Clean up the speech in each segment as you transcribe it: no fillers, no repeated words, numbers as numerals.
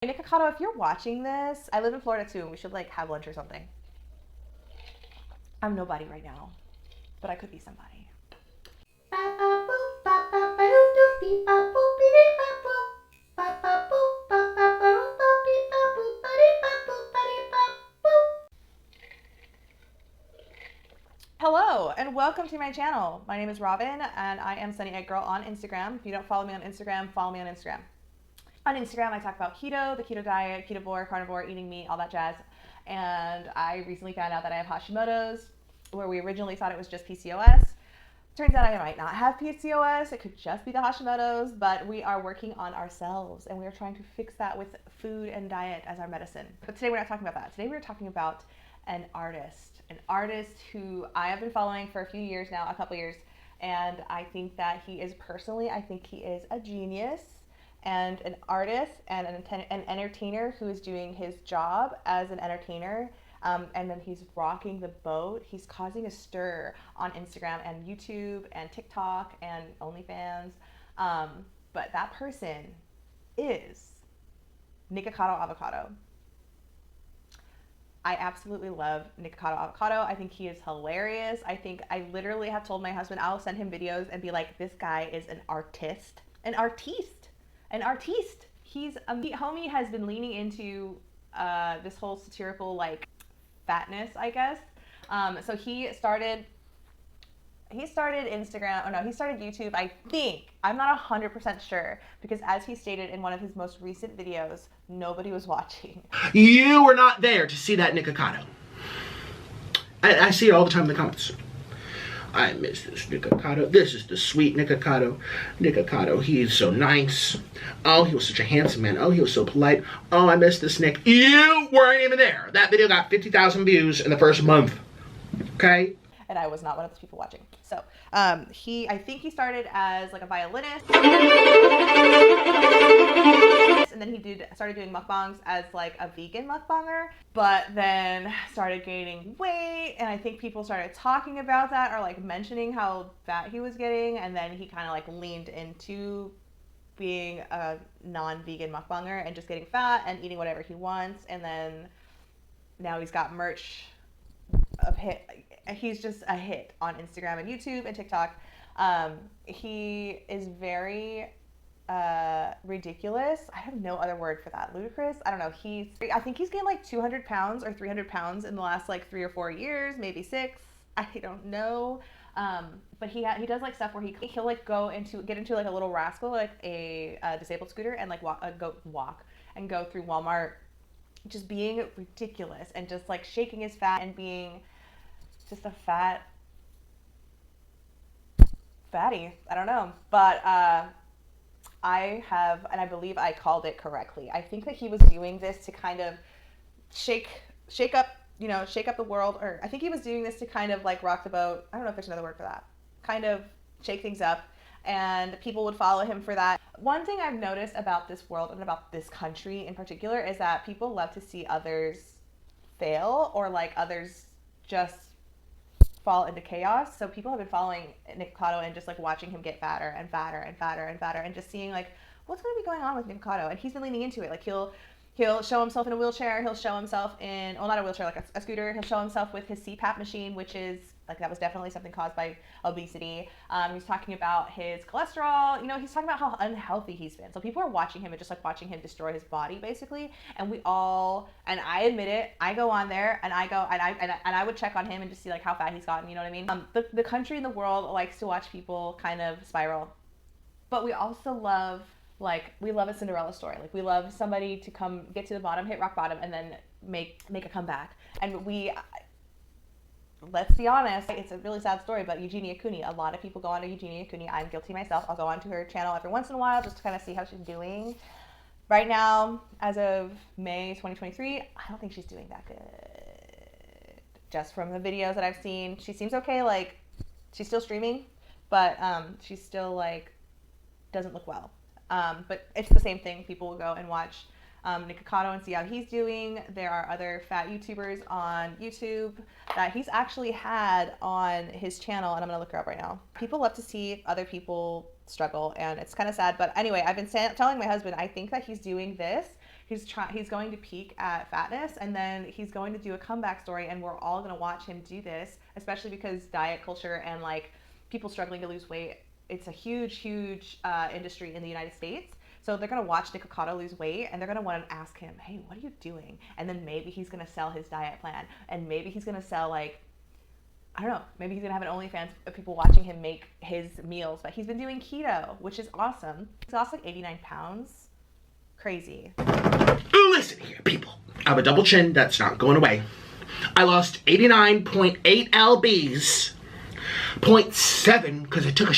Nikocado, if you're watching this, I live in Florida too, and we should like have lunch or something. I'm nobody right now, but I could be somebody. Hello and welcome to my channel. My name is Robin and I am Sunny Egg Girl on Instagram. If you don't follow me on Instagram, follow me on Instagram. On Instagram, I talk about keto, the keto diet, ketovore, carnivore, eating meat, all that jazz. And I recently found out that I have Hashimoto's, where we originally thought it was just PCOS. Turns out I might not have PCOS. It could just be the Hashimoto's, but we are working on ourselves and we are trying to fix that with food and diet as our medicine. But today we're not talking about that. Today we're talking about an artist who I have been following for a few years now, a couple years, and I think that he is I think he is a genius and an artist and an entertainer who is doing his job as an entertainer. And then he's rocking the boat. He's causing a stir on Instagram and YouTube and TikTok and OnlyFans. But that person is Nikocado Avocado. I absolutely love Nikocado Avocado. I think he is hilarious. I literally have told my husband I'll send him videos and be like, this guy is an artiste. He's homie has been leaning into this whole satirical like fatness, I guess. So he started Instagram, he started YouTube, I think. I'm not 100% sure because as he stated in one of his most recent videos, nobody was watching. You were not there to see that Nikocado. I see it all the time in the comments. I miss this Nikocado. This is the sweet Nikocado. Nikocado, he is so nice. Oh, he was such a handsome man. Oh, he was so polite. Oh, I miss this Nick. You weren't even there. That video got 50,000 views in the first month. Okay? And I was not one of those people watching. So, I think he started as like a violinist. And then he started doing mukbangs as like a vegan mukbanger, but then started gaining weight. And I think people started talking about that or like mentioning how fat he was getting. And then he kind of like leaned into being a non-vegan mukbanger and just getting fat and eating whatever he wants. And then now he's got merch of hit. He's just a hit on Instagram and YouTube and TikTok. He is very ridiculous. I have no other word for that. Ludicrous. I don't know. I think he's gained like 200 pounds or 300 pounds in the last like 3 or 4 years, maybe 6. I don't know. But he does like stuff where he'll like get into like a little rascal, like a disabled scooter, and like walk and go through Walmart, just being ridiculous and just like shaking his fat and being just a fatty. I don't know. But I believe I called it correctly. I think that he was doing this to kind of shake up the world, or I think he was doing this to kind of like rock the boat. I don't know if there's another word for that. Kind of shake things up, and people would follow him for that. One thing I've noticed about this world and about this country in particular is that people love to see others fail or like others just fall into chaos. So people have been following Nikocado and just like watching him get fatter and fatter and fatter and fatter and just seeing like what's going to be going on with Nikocado. And he's been leaning into it. Like he'll show himself in a wheelchair. He'll show himself in, well, not a wheelchair, like a scooter. He'll show himself with his CPAP machine, which is like, that was definitely something caused by obesity. He's talking about his cholesterol. He's talking about how unhealthy he's been. So people are watching him and just like watching him destroy his body basically. And and I admit it, I go on there and I would check on him and just see like how fat he's gotten. You know what I mean? The country and the world likes to watch people kind of spiral, but we also love a Cinderella story. Like we love somebody to come get to the bottom, hit rock bottom, and then make a comeback. And let's be honest, it's a really sad story, but Eugenia Cooney, a lot of people go on to Eugenia Cooney. I'm guilty myself. I'll go onto her channel every once in a while just to kind of see how she's doing. Right now, as of May 2023, I don't think she's doing that good. Just from the videos that I've seen, she seems okay. Like she's still streaming, but she's still like doesn't look well. But it's the same thing. People will go and watch Nikocado and see how he's doing. There are other fat YouTubers on YouTube that he's actually had on his channel, and I'm gonna look her up right now. People love to see other people struggle, and it's kind of sad. But anyway, I've been telling my husband, I think that he's doing this he's going to peak at fatness, and then he's going to do a comeback story, and we're all going to watch him do this, especially because diet culture and like people struggling to lose weight, it's a huge industry in the United States. So they're going to watch Nikocado lose weight, and they're going to want to ask him, hey, what are you doing? And then maybe he's going to sell his diet plan, and maybe he's going to sell like, I don't know, maybe he's going to have an OnlyFans of people watching him make his meals. But he's been doing keto, which is awesome. He's lost like 89 pounds. Crazy. Listen here, people. I have a double chin that's not going away. I lost 89.8 lbs. 0.7 because I took a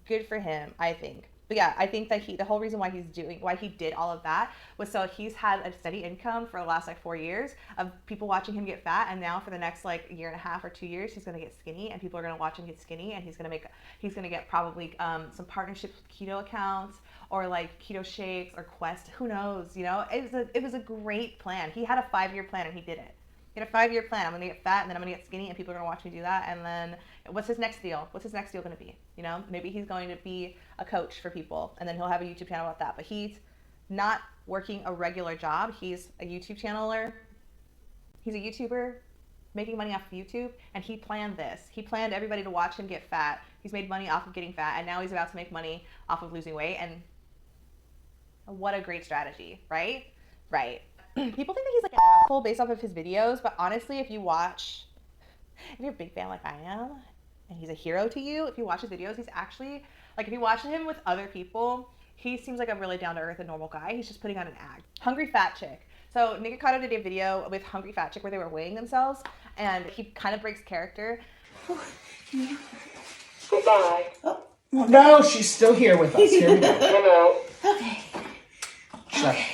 Good for him, I think. But yeah, I think that the whole reason why he did all of that was so he's had a steady income for the last like 4 years of people watching him get fat, and now for the next like year and a half or 2 years, he's gonna get skinny, and people are gonna watch him get skinny, and he's gonna get probably some partnerships with keto accounts or like keto shakes or Quest. Who knows? You know, it was a great plan. He had a 5-year plan and he did it. He had a 5-year plan. I'm gonna get fat and then I'm gonna get skinny, and people are gonna watch me do that. And then what's his next deal? What's his next deal gonna be? You know, maybe he's going to be a coach for people, and then he'll have a YouTube channel about that. But he's not working a regular job. He's a YouTube channeler. He's a YouTuber making money off of YouTube, and he planned this. He planned everybody to watch him get fat. He's made money off of getting fat, and now he's about to make money off of losing weight. And what a great strategy, right? Right. People think that he's like an asshole based off of his videos, but honestly, if you're a big fan like I am, and he's a hero to you, if you watch his videos, he's actually, like, if you watch him with other people, he seems like a really down-to-earth and normal guy. He's just putting on an act. Hungry Fat Chick. So Nikocado did a video with Hungry Fat Chick where they were weighing themselves, and he kind of breaks character. Goodbye. Oh, no, she's still here with us. Here we go. Hello. Okay. Okay.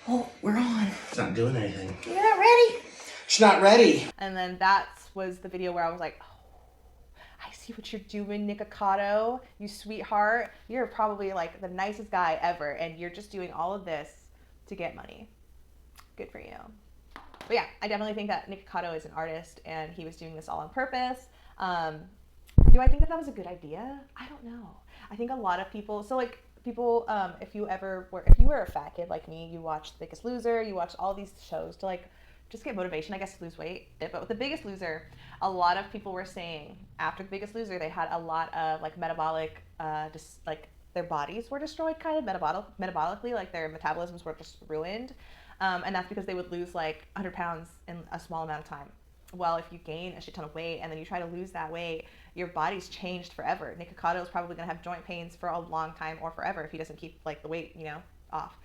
Oh, we're on. It's not doing anything. You're not ready? She's not ready. And then that was the video where I was like, oh, I see what you're doing, Nikocado. You sweetheart. You're probably like the nicest guy ever, and you're just doing all of this to get money. Good for you. But yeah, I definitely think that Nikocado is an artist, and he was doing this all on purpose. Do I think that was a good idea? I don't know. I think a lot of people, if you were a fat kid like me, you watched The Biggest Loser, you watched all these shows to like just get motivation, I guess, to lose weight. But with The Biggest Loser, a lot of people were saying after The Biggest Loser, they had a lot of like metabolic, just like their bodies were destroyed kind of metabolically, like their metabolisms were just ruined. And that's because they would lose like 100 pounds in a small amount of time. Well, if you gain a shit ton of weight and then you try to lose that weight, your body's changed forever. Nikocado is probably going to have joint pains for a long time or forever if he doesn't keep like the weight, off.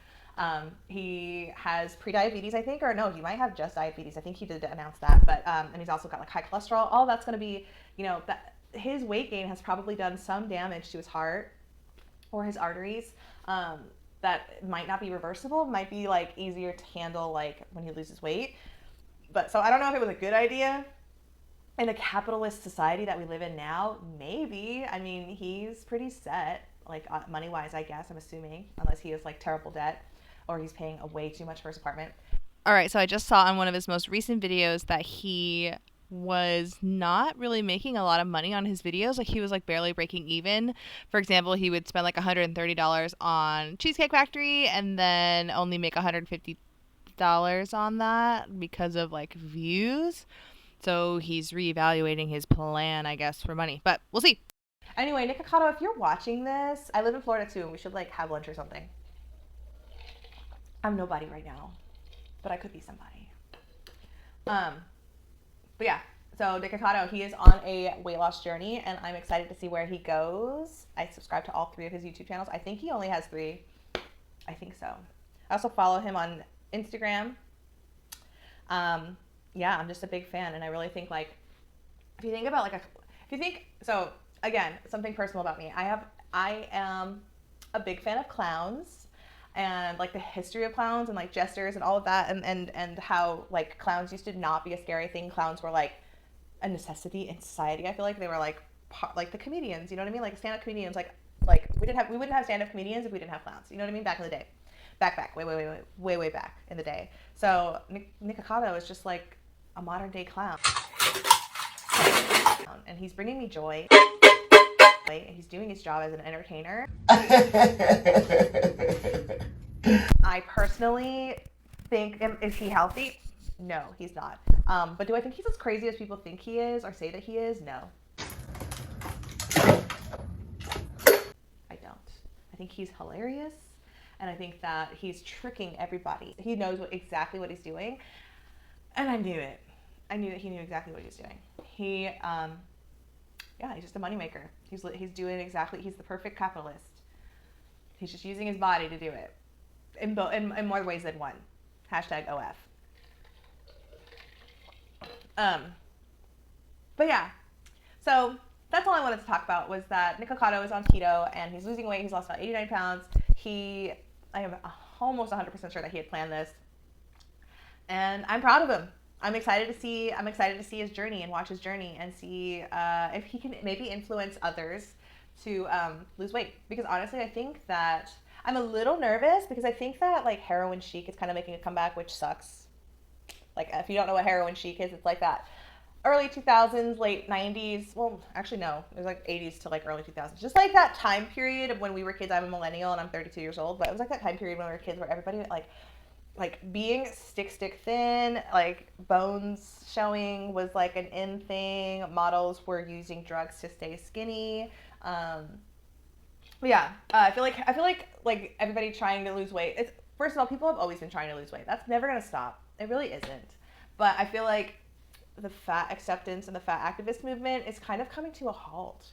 He has pre-diabetes, I think, or no, he might have just diabetes. I think he did announce that, but and he's also got like high cholesterol. All that's going to be, that his weight gain has probably done some damage to his heart or his arteries. That might not be reversible, might be like easier to handle like when he loses weight. But so I don't know if it was a good idea in a capitalist society that we live in now. Maybe. I mean, he's pretty set, like money wise, I guess, I'm assuming, unless he has like terrible debt or he's paying way too much for his apartment. All right. So I just saw on one of his most recent videos that he was not really making a lot of money on his videos. Like he was like barely breaking even. For example, he would spend like $130 on Cheesecake Factory and then only make $150 on that because of like views. So he's reevaluating his plan, I guess, for money, but we'll see. Anyway, Nikocado, if you're watching this, I live in Florida too, and we should like have lunch or something. I'm nobody right now, but I could be somebody. But yeah, so Nikocado, he is on a weight loss journey, and I'm excited to see where he goes. I subscribe to all 3 of his YouTube channels. I think he only has 3. I think so. I also follow him on Instagram. Yeah, I'm just a big fan, and I really think like, so again, something personal about me. I am a big fan of clowns and like the history of clowns and like jesters and all of that, and how like clowns used to not be a scary thing. Clowns were like a necessity in society. I feel like they were like the comedians, you know what I mean? Like stand-up comedians, like we wouldn't have stand-up comedians if we didn't have clowns. You know what I mean? Back in the day. Back, way back in the day. So Nikocado is just like a modern day clown, and he's bringing me joy. He's doing his job as an entertainer. I personally think, is he healthy? No, he's not. But do I think he's as crazy as people think he is or say that he is? No. I don't. I think he's hilarious, and I think that he's tricking everybody. He knows exactly what he's doing, and I knew it. I knew that he knew exactly what he was doing. He's just a moneymaker. He's doing exactly, he's the perfect capitalist. He's just using his body to do it in more ways than one. #OF. But yeah, so that's all I wanted to talk about was that Nikocado is on keto and he's losing weight. He's lost about 89 pounds. I am almost 100% sure that he had planned this, and I'm proud of him. I'm excited to see his journey and watch his journey and see if he can maybe influence others to lose weight. Because honestly, I think that I'm a little nervous because I think that like heroin chic is kind of making a comeback, which sucks. Like if you don't know what heroin chic is, it's like that early 2000s, late 90s. Well, actually no, it was like 80s to like early 2000s. Just like that time period of when we were kids. I'm a millennial and I'm 32 years old, but it was like that time period when we were kids where everybody like being stick thin, like bones showing was like an in thing. Models were using drugs to stay skinny. But yeah, I feel like everybody trying to lose weight. It's, first of all, people have always been trying to lose weight. That's never gonna stop. It really isn't. But I feel like the fat acceptance and the fat activist movement is kind of coming to a halt.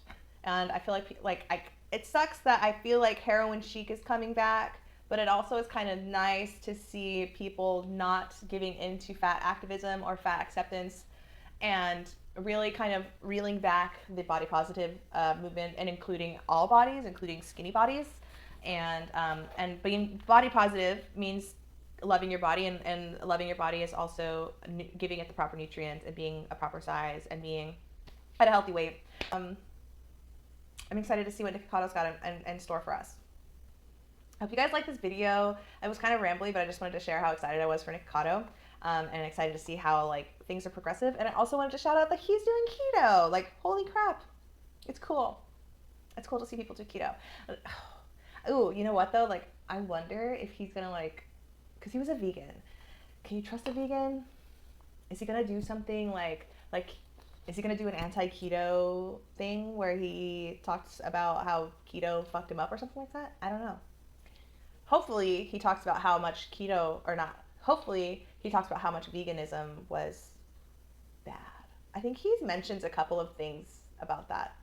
And I feel like it sucks that I feel like heroin chic is coming back. But it also is kind of nice to see people not giving into fat activism or fat acceptance and really kind of reeling back the body positive movement and including all bodies, including skinny bodies. And being body positive means loving your body, and loving your body is also giving it the proper nutrients and being a proper size and being at a healthy weight. I'm excited to see what Nicocado's got in store for us. I hope you guys like this video. It was kind of rambly, but I just wanted to share how excited I was for Nikocado, and excited to see how like things are progressive. And I also wanted to shout out that he's doing keto. Like, holy crap, it's cool. It's cool to see people do keto. Ooh, you know what though? Like, I wonder if he's gonna because he was a vegan. Can you trust a vegan? Is he gonna do something like? Is he gonna do an anti-keto thing where he talks about how keto fucked him up or something like that? I don't know. Hopefully he talks about how much hopefully he talks about how much veganism was bad. I think he mentions a couple of things about that.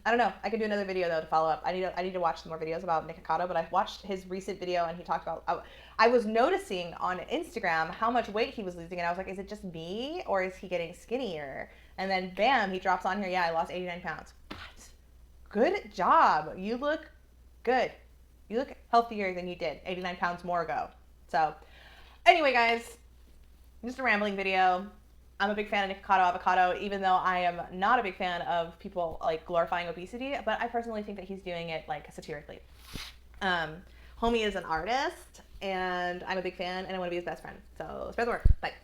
I don't know. I could do another video though to follow up. I need to watch some more videos about Nikocado, but I watched his recent video and he talked about, I was noticing on Instagram how much weight he was losing, and I was like, is it just me or is he getting skinnier? And then bam, he drops on here, yeah, I lost 89 pounds. What? Good job. You look good. You look healthier than you did 89 pounds more ago. So anyway, guys, just a rambling video. I'm a big fan of Nikocado Avocado, even though I am not a big fan of people like glorifying obesity, but I personally think that he's doing it like satirically. Homie is an artist and I'm a big fan and I want to be his best friend. So spread the word. Bye.